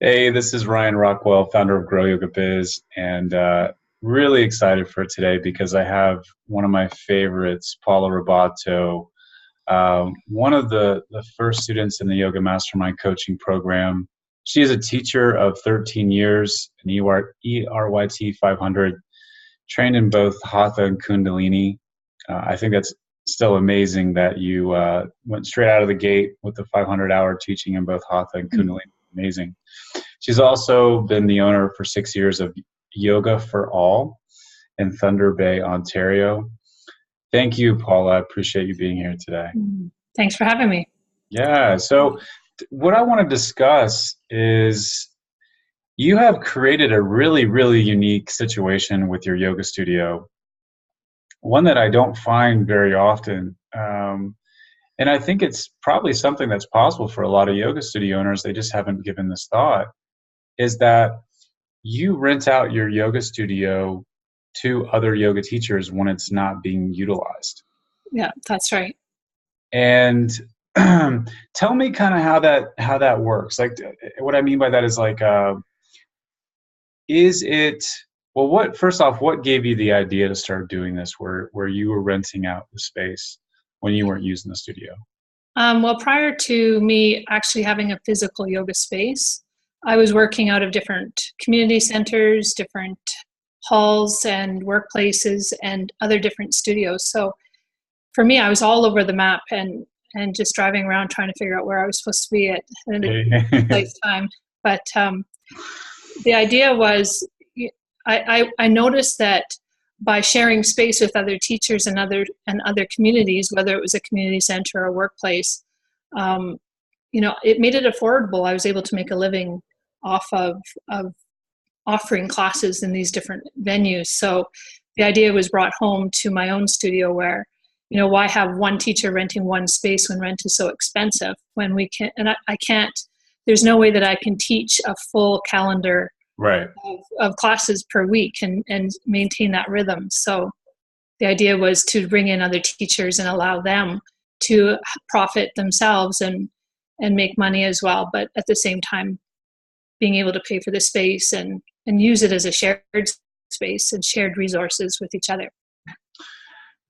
Hey, this is Ryan Rockwell, founder of Grow Yoga Biz, and really excited for today because I have one of my favorites, Paula Robato, one of the first students in the Yoga Mastermind coaching program. She is a teacher of 13 years, an ERYT 500, trained in both Hatha and Kundalini. I think that's still amazing that you went straight out of the gate with the 500-hour teaching in both Hatha and Kundalini. Amazing. She's also been the owner for 6 years of Yoga for All in Thunder Bay, Ontario. Thank you, Paula. I appreciate you being here today. Thanks for having me. Yeah, so what I want to discuss is you have created a really, really unique situation with your yoga studio, one that I don't find very often. And I think it's probably something that's possible for a lot of yoga studio owners. They just haven't given this thought, is that you rent out your yoga studio to other yoga teachers when it's not being utilized. Yeah, that's right. And tell me kind of how that works. Like, what I mean by that is like, is it, well, what, first off, what gave you the idea to start doing this where you were renting out the space when you weren't using the studio? Well, prior to me actually having a physical yoga space, I was working out of different community centers, different halls and workplaces, and other different studios. So for me, I was all over the map and just driving around trying to figure out where I was supposed to be at a precise time. But the idea was, I noticed that by sharing space with other teachers and other communities, whether it was a community center or a workplace, it made it affordable. I was able to make a living off of offering classes in these different venues. So the idea was brought home to my own studio where, why have one teacher renting one space when rent is so expensive when we can, and I can't, there's no way that I can teach a full calendar Right. of classes per week and maintain that rhythm. So the idea was to bring in other teachers and allow them to profit themselves and make money as well, but at the same time being able to pay for the space and use it as a shared space and shared resources with each other.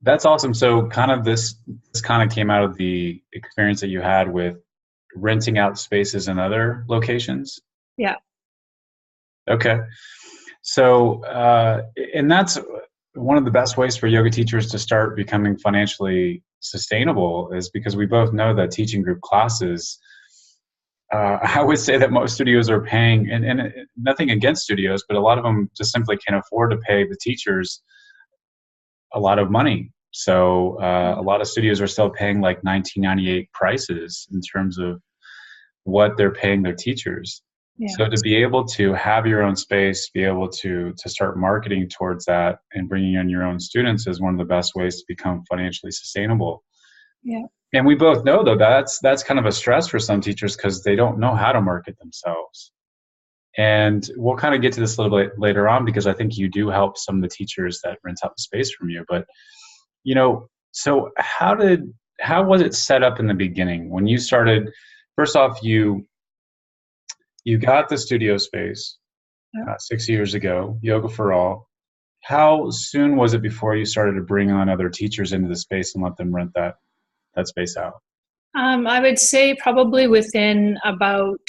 That's awesome. So kind of this kind of came out of the experience that you had with renting out spaces in other locations? Yeah. Okay. So, and that's one of the best ways for yoga teachers to start becoming financially sustainable, is because we both know that teaching group classes, I would say that most studios are paying, and nothing against studios, but a lot of them just simply can't afford to pay the teachers a lot of money. So a lot of studios are still paying like 1998 prices in terms of what they're paying their teachers. Yeah. So to be able to have your own space, be able to start marketing towards that and bringing in your own students is one of the best ways to become financially sustainable. Yeah. And we both know though that's kind of a stress for some teachers because they don't know how to market themselves. And we'll kind of get to this a little bit later on because I think you do help some of the teachers that rent out the space from you. But so how was it set up in the beginning when you started? First off, you got the studio space 6 years ago, Yoga for All. How soon was it before you started to bring on other teachers into the space and let them rent that space out? I would say probably within about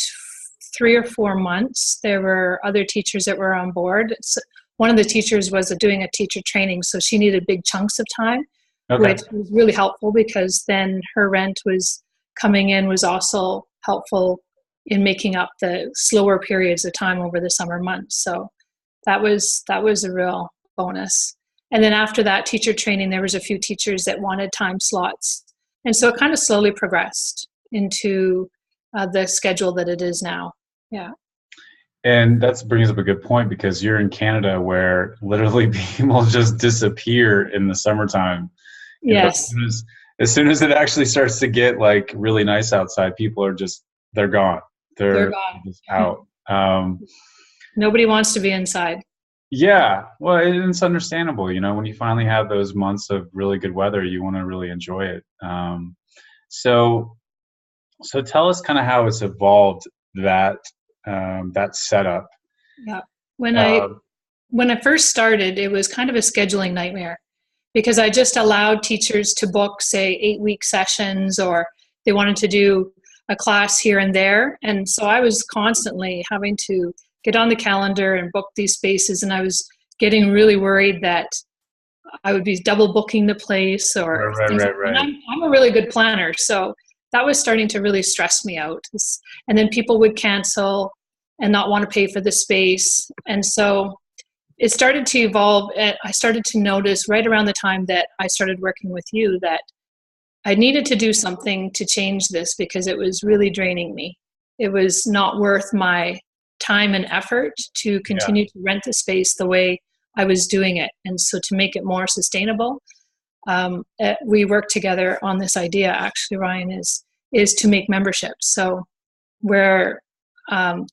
3 or 4 months, there were other teachers that were on board. So one of the teachers was doing a teacher training, so she needed big chunks of time, Okay. which was really helpful because then her rent was coming in was also helpful in making up the slower periods of time over the summer months. So that was a real bonus. And then after that teacher training, there was a few teachers that wanted time slots. And so it kind of slowly progressed into the schedule that it is now. Yeah. And that brings up a good point because you're in Canada where literally people just disappear in the summertime. Yes. As soon as it actually starts to get like really nice outside, people are they're gone. They're gone. Just out. Nobody wants to be inside. Yeah. Well, it's understandable. When you finally have those months of really good weather, you want to really enjoy it. So tell us kind of how it's evolved that that setup. Yeah. When I Um, when I first started, it was kind of a scheduling nightmare because I just allowed teachers to book, say, 8-week sessions, or they wanted to do a class here and there. And so I was constantly having to get on the calendar and book these spaces. And I was getting really worried that I would be double booking the place or right, things. right, And right. I'm a really good planner. So that was starting to really stress me out. And then people would cancel and not want to pay for the space. And so it started to evolve. And I started to notice right around the time that I started working with you that I needed to do something to change this because it was really draining me. It was not worth my time and effort to Yeah. continue to rent the space the way I was doing it. And so to make it more sustainable, we worked together on this idea. Actually, Ryan, is to make memberships. So where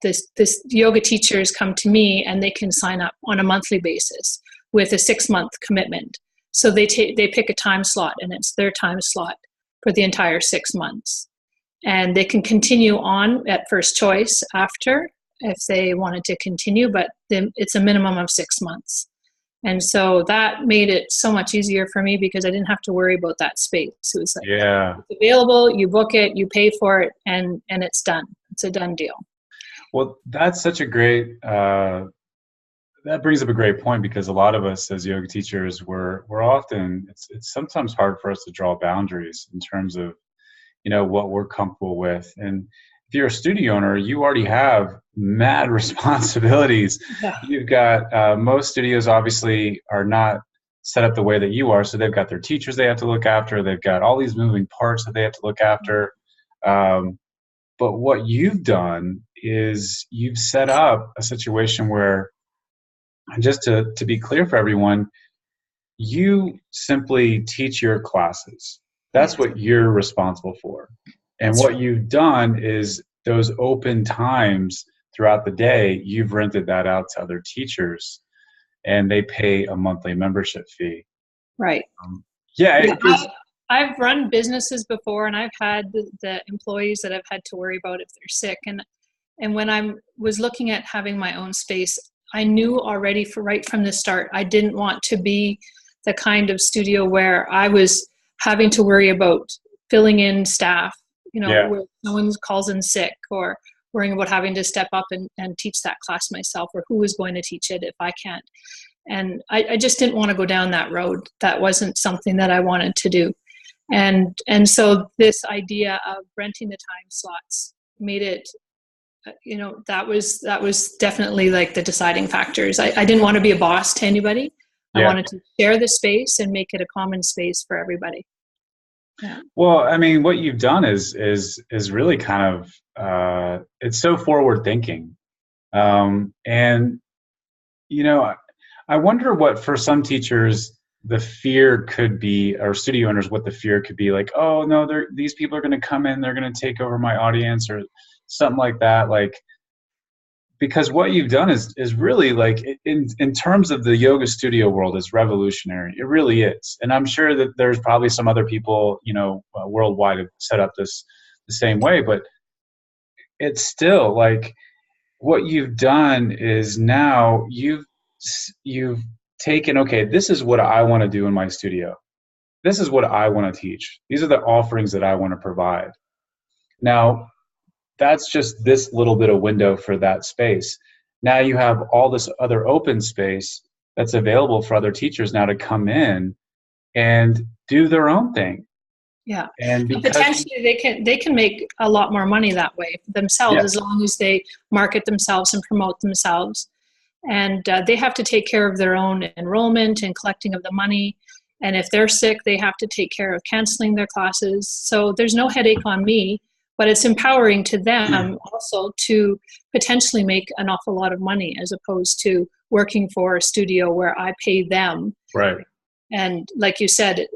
this yoga teachers come to me and they can sign up on a monthly basis with a 6-month commitment. So they pick a time slot and it's their time slot for the entire 6 months, and they can continue on at first choice after if they wanted to continue, but then it's a minimum of 6 months. And so that made it so much easier for me because I didn't have to worry about that space. It was like, Yeah. it's available, you book it, you pay for it, and it's done. It's a done deal. Well, that's such a great, that brings up a great point because a lot of us as yoga teachers, we're often, it's sometimes hard for us to draw boundaries in terms of, what we're comfortable with. And if you're a studio owner, you already have mad responsibilities. Yeah. You've got, most studios obviously are not set up the way that you are. So they've got their teachers they have to look after. They've got all these moving parts that they have to look after. But what you've done is you've set up a situation where, and just to be clear for everyone, you simply teach your classes. That's Yes, what you're responsible for. And that's what right. you've done is those open times throughout the day, you've rented that out to other teachers and they pay a monthly membership fee. Right. Um, yeah, Yeah, because I've run businesses before, and I've had the employees that I've had to worry about if they're sick. And when I was looking at having my own space, I knew already right from the start I didn't want to be the kind of studio where I was having to worry about filling in staff, yeah, where someone calls in sick, or worrying about having to step up and teach that class myself, or who is going to teach it if I can't. And I just didn't want to go down that road. That wasn't something that I wanted to do. And so this idea of renting the time slots made it, that was definitely like the deciding factors. I didn't want to be a boss to anybody. I yeah. wanted to share the space and make it a common space for everybody. Yeah. Well, I mean, what you've done is really kind of it's so forward thinking, and I wonder what for some teachers the fear could be, or studio owners, what the fear could be like. Oh no, these people are going to come in, they're going to take over my audience, or something like that. Like, because what you've done is really like in terms of the yoga studio world is revolutionary. It really is, and I'm sure that there's probably some other people worldwide have set up this the same way, but it's still like what you've done is now you've taken, okay, this is what I want to do in my studio. This is what I want to teach. These are the offerings that I want to provide. Now, that's just this little bit of window for that space. Now you have all this other open space that's available for other teachers now to come in and do their own thing. Yeah. And And because, potentially they can make a lot more money that way themselves, yeah, as long as they market themselves and promote themselves. And they have to take care of their own enrollment and collecting of the money. And if they're sick, they have to take care of canceling their classes. So there's no headache on me, but it's empowering to them also to potentially make an awful lot of money, as opposed to working for a studio where I pay them. right, And like you said,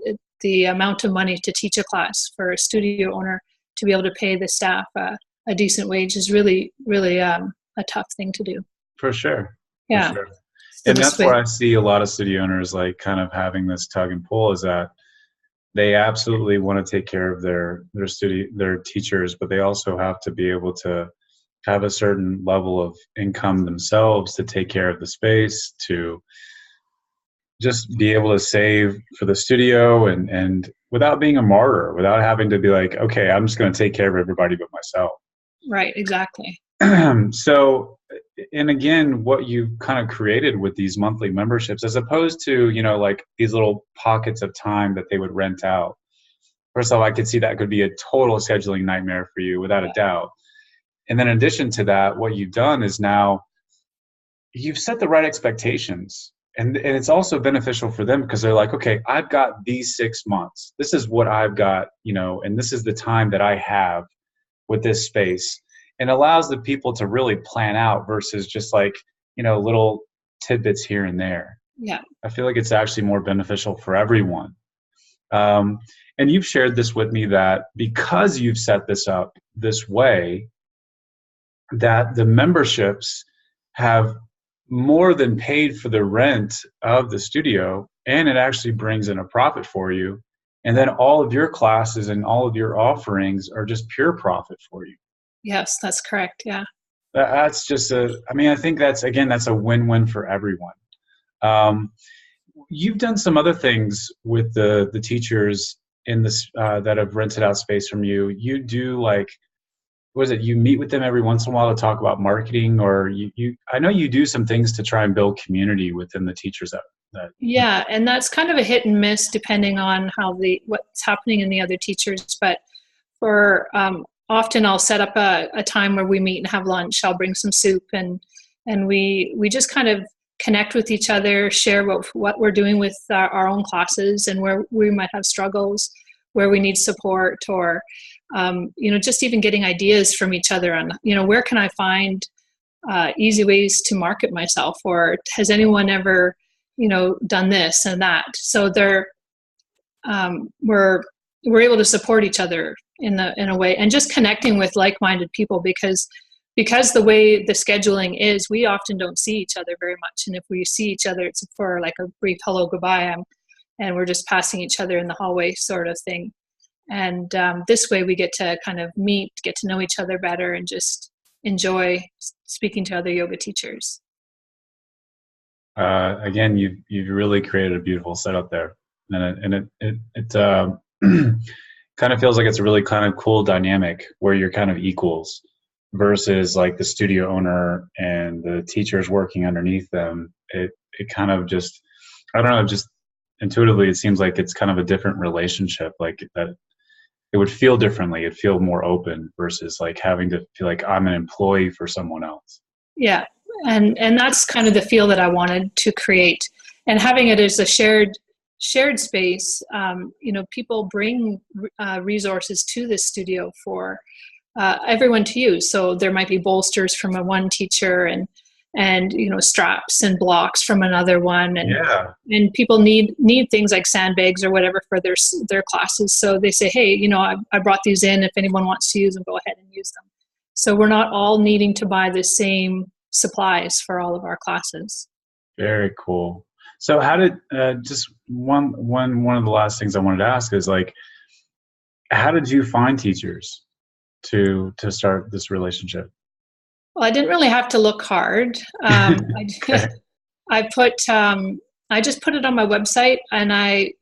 the amount of money to teach a class for a studio owner to be able to pay the staff a decent wage is really, really a tough thing to do. for sure, for Yeah. sure. So And this that's way, where I see a lot of studio owners like kind of having this tug and pull, is that they absolutely want to take care of their teachers, but they also have to be able to have a certain level of income themselves to take care of the space, to just be able to save for the studio, and without being a martyr, without having to be like, okay, I'm just going to take care of everybody but myself. Right, exactly. So, and again, what you kind of created with these monthly memberships, as opposed to, like these little pockets of time that they would rent out. First of all, I could see that could be a total scheduling nightmare for you, without a doubt. And then in addition to that, what you've done is now you've set the right expectations. And it's also beneficial for them because they're like, okay, I've got these 6 months. This is what I've got, and this is the time that I have with this space. And allows the people to really plan out versus just like, little tidbits here and there. Yeah. I feel like it's actually more beneficial for everyone. And you've shared this with me that because you've set this up this way, that the memberships have more than paid for the rent of the studio, and it actually brings in a profit for you. And then all of your classes and all of your offerings are just pure profit for you. Yes, that's correct. Yeah. That's just I think that's a win-win for everyone. You've done some other things with the teachers in this that have rented out space from you. You do you meet with them every once in a while to talk about marketing, or I know you do some things to try and build community within the teachers that. Yeah, and that's kind of a hit and miss depending on what's happening in the other teachers. But for often I'll set up a time where we meet and have lunch. I'll bring some soup, and we just kind of connect with each other, share what we're doing with our own classes, and where we might have struggles, where we need support, or just even getting ideas from each other on, where can I find easy ways to market myself, or has anyone ever, done this and that. So we're able to support each other in a way, and just connecting with like-minded people, because the way the scheduling is, we often don't see each other very much. And if we see each other, it's for like a brief hello, goodbye, and we're just passing each other in the hallway sort of thing. And this way we get to kind of meet, get to know each other better, and just enjoy speaking to other yoga teachers. Again, you've really created a beautiful setup there, and it kind of feels like it's a really kind of cool dynamic where you're kind of equals versus like the studio owner and the teachers working underneath them. It kind of just, I don't know, just intuitively it seems like it's kind of a different relationship, like that. It would feel differently. It'd feel more open versus like having to feel like I'm an employee for someone else. Yeah. And that's kind of the feel that I wanted to create, and having it as a shared space. People bring resources to this studio for everyone to use. So there might be bolsters from one teacher, and straps and blocks from another one, and people need things like sandbags or whatever for their classes. So they say, hey, I brought these in. If anyone wants to use them, go ahead and use them. So we're not all needing to buy the same supplies for all of our classes. Very cool. So how did just one of the last things I wanted to ask is like, how did you find teachers to start this relationship? Well, I didn't really have to look hard. I just put it on my website, and I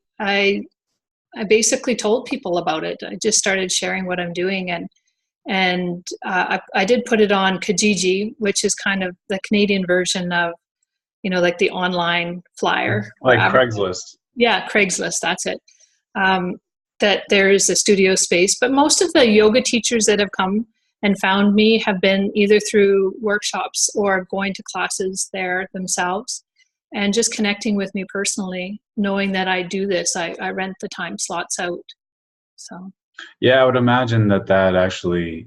basically told people about it. I just started sharing what I'm doing, and I did put it on Kijiji, which is kind of the Canadian version of, like the online flyer. Like Craigslist. Yeah, Craigslist, that's it. That there is a studio space, but most of the yoga teachers that have come and found me have been either through workshops or going to classes there themselves, and just connecting with me personally, knowing that I do this. I rent the time slots out. So. Yeah, I would imagine that actually,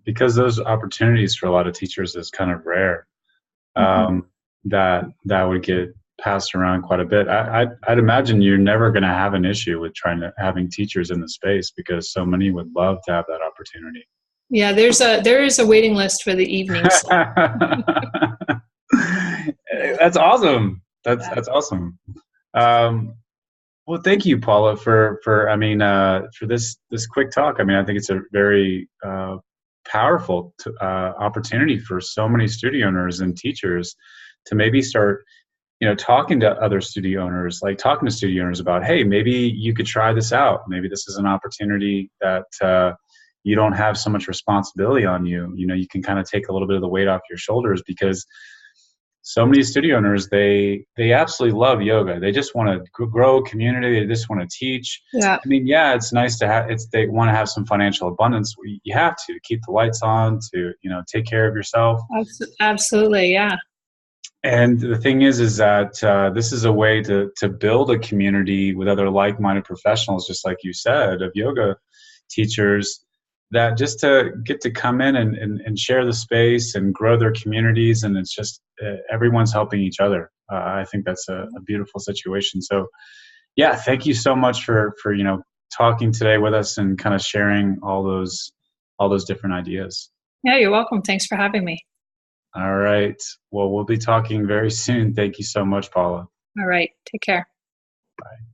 because those opportunities for a lot of teachers is kind of rare, that would get passed around quite a bit. I'd imagine you're never going to have an issue with having teachers in the space, because so many would love to have that opportunity. Yeah, there is a waiting list for the evenings. That's awesome. That's awesome. Well, thank you, Paula, for this quick talk. I mean, I think it's a very powerful opportunity for so many studio owners and teachers to maybe start, talking to other studio owners, like talking to studio owners about, hey, maybe you could try this out. Maybe this is an opportunity that you don't have so much responsibility on you. You can kind of take a little bit of the weight off your shoulders, because so many studio owners, they absolutely love yoga. They just want to grow a community. They just want to teach. Yeah. I mean, yeah, it's nice to have. They want to have some financial abundance. You have to keep the lights on, to take care of yourself. Absolutely, yeah. And the thing is that this is a way to build a community with other like-minded professionals, just like you said, of yoga teachers, that just to get to come in and share the space and grow their communities. And it's just everyone's helping each other. I think that's a beautiful situation. So yeah, thank you so much for talking today with us and kind of sharing all those different ideas. Yeah, you're welcome. Thanks for having me. All right. Well, we'll be talking very soon. Thank you so much, Paula. All right. Take care. Bye.